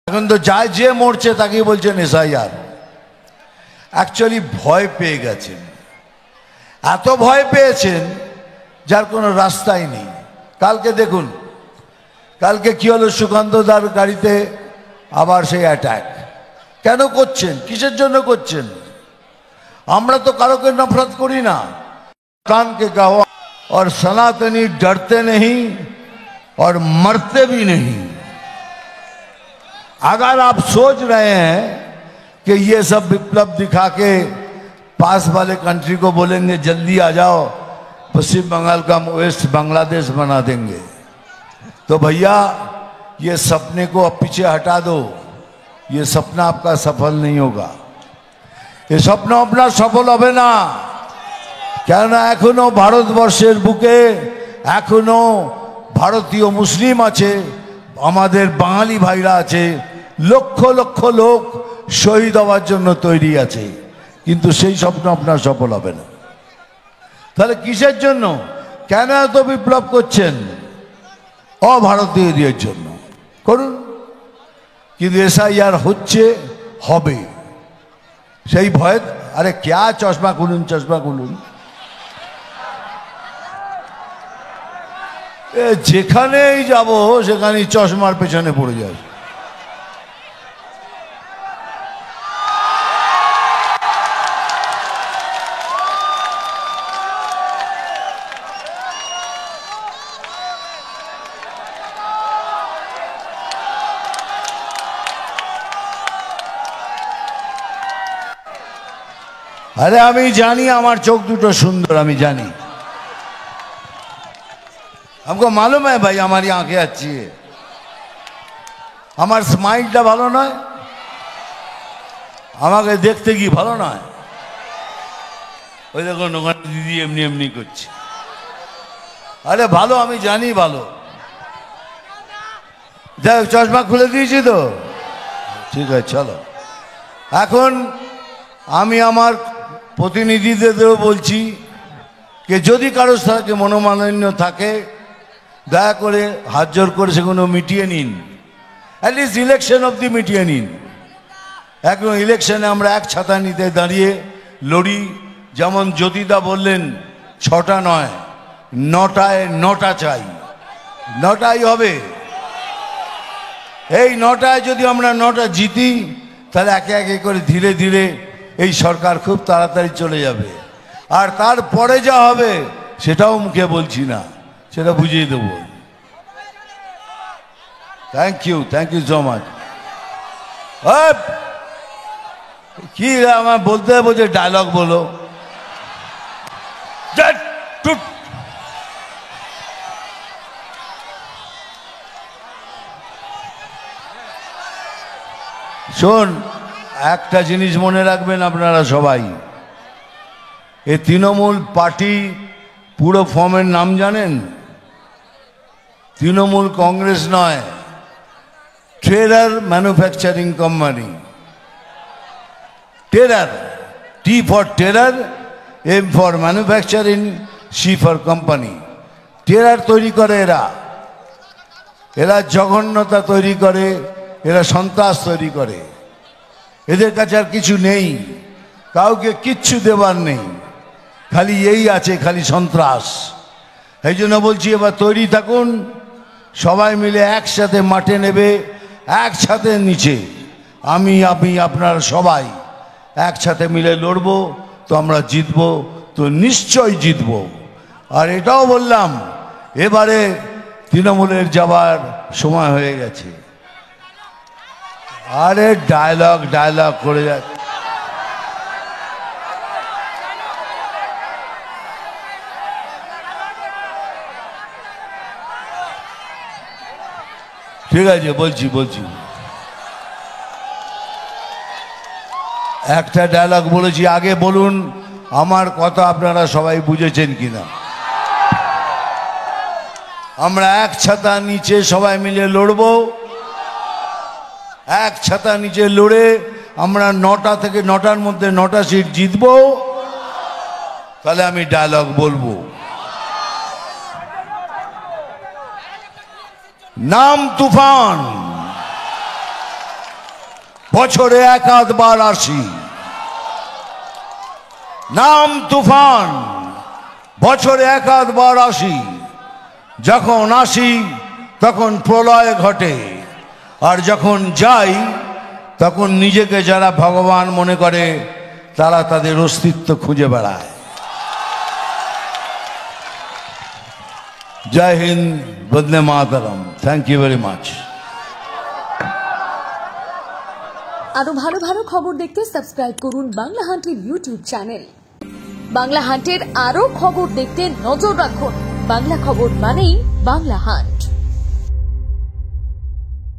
এখন তো যায় যে মরছে তাকেই বলছেন এসআইআর। অ্যাকচুয়ালি ভয় পেয়ে গেছেন, এত ভয় পেয়েছেন যার কোনো রাস্তাই নেই। কালকে দেখুন, কালকে কি হলো, সুকান্তদার গাড়িতে আবার সেই অ্যাটাক। কেন করছেন, কিসের জন্য করছেন? আমরা তো কারোকে নফরত করি না। कान के गवाह और सनातनी डरते नहीं और मरते भी नहीं। अगर आप सोच रहे हैं कि ये सब विप्लव दिखा के पास वाले कंट्री को बोलेंगे जल्दी आ जाओ, पश्चिम बंगाल का वेस्ट बांग्लादेश बना देंगे, तो भैया ये सपने को अब पीछे हटा दो। ये सपना आपका सफल नहीं होगा, ये सपना अपना सफल হবে না। কেননা এখনো ভারতবর্ষের বুকে এখনো ভারতীয় মুসলিম আছে, আমাদের বাঙালি ভাইরা আছে, লক্ষ লক্ষ লোক শহীদ হওয়ার জন্য তৈরি আছে, কিন্তু সেই স্বপ্ন আপনার সফল হবে না। তাহলে কিসের জন্য, কেন এত বিপ্লব করছেন? অভারতীয়দের জন্য করুন, কিন্তু এসআইআর হচ্ছে, হবে, সেই ভয়। আরে ক্যা চশমা খুলুন, চশমা খুলুন। যেখানেই যাব সেখানেই চশমার পেছনে পড়ে যায়। আরে আমি জানি আমার চোখ দুটো সুন্দর, আমি জানি, हमको मालूम है भाई हमारी आंखें अच्छी है, हमार स्माइलটা ভালো নয়, আমাকে দেখতে কি ভালো নয়? ওই দেখুন ওখানে দিদি এমনি এমনি করছে। আরে ভালো, আমি জানি ভালো। যাই হোক, চশমা খুলে দিয়েছি তো, ঠিক আছে চলো। এখন আমি আমার প্রতিনিধিদেরও বলছি যে যদি কারো সাথে মনোমালিন্য থাকে দয়া করে হাত জোর করে সেগুলো মিটিয়ে নিন, অ্যাটলিস্ট ইলেকশন অবধি মিটিয়ে নিন। এখন ইলেকশনে আমরা এক ছাতা নিতে দাঁড়িয়ে লড়ি। যেমন জ্যোতিদা বললেন 6টা নয়, 9টায় 9টা চাই, 9টাই হবে। এই 9টায় যদি আমরা 9টা জিতি, তাহলে একে একে করে ধীরে ধীরে এই সরকার খুব তাড়াতাড়ি চলে যাবে। আর তারপরে যা হবে সেটাও মুখে বলছি না, সেটা বুঝিয়ে দেবো। Thank you so much. কি আমার বলতে বলছে ডায়লগ বলো। শোন, একটা জিনিস মনে রাখবেন আপনারা সবাই, এই তৃণমূল পার্টি পুরো ফর্মের নাম জানেন? তৃণমূল কংগ্রেস নয়, terror manufacturing company. Terror, T for terror, M for manufacturing, C for company. Terror তৈরি করে এরা, এরা জঘন্যতা তৈরি করে, এরা সন্ত্রাস তৈরি করে। এদের কাছে আর কিছু নেই, কাউকে কিচ্ছু দেবার নেই, খালি এই আছে, খালি সন্ত্রাস। এই জন্য বলছি এবার তৈরি থাকুন, সবাই মিলে একসাথে মাঠে নেবে, একসাথে নিচে আমি আপনি আপনারা সবাই একসাথে মিলে লড়বো, তো আমরা জিতবো, তো নিশ্চয় জিতবো। আর এটাও বললাম এবারে তৃণমূলের যাবার সময় হয়ে গেছে। আরে ডায়লগ করে যাচ্ছে। ঠিক আছে, বলছি একটা ডায়লগ বলেছি, আগে বলুন আমার কথা আপনারা সবাই বুঝেছেন কিনা। আমরা এক ছাতা নিচে সবাই মিলে লড়বো, এক ছাতা নিচে লড়ে আমরা 9টা থেকে 9টার মধ্যে 9টা সিট জিতবো। তাহলে আমি ডায়লগ বলবো, নাম তুফান, বছরে এক আধবার আসি। নাম তুফান, বছরে এক আধবার আসি। যখন আসি তখন প্রলয় ঘটে, আর যখন যাই তখন নিজেকে যারা ভগবান মনে করে তারা তাদের অস্তিত্ব খুঁজে বেড়ায়। জয় হিন্দ, বন্দে মাতরম। Thank you very much. আরো ভালো ভালো খবর দেখতে সাবস্ক্রাইব করুন বাংলা হান্টের ইউটিউব চ্যানেল। বাংলা হান্টের আরো খবর দেখতে নজর রাখুন। বাংলা খবর মানেই বাংলা হান্ট।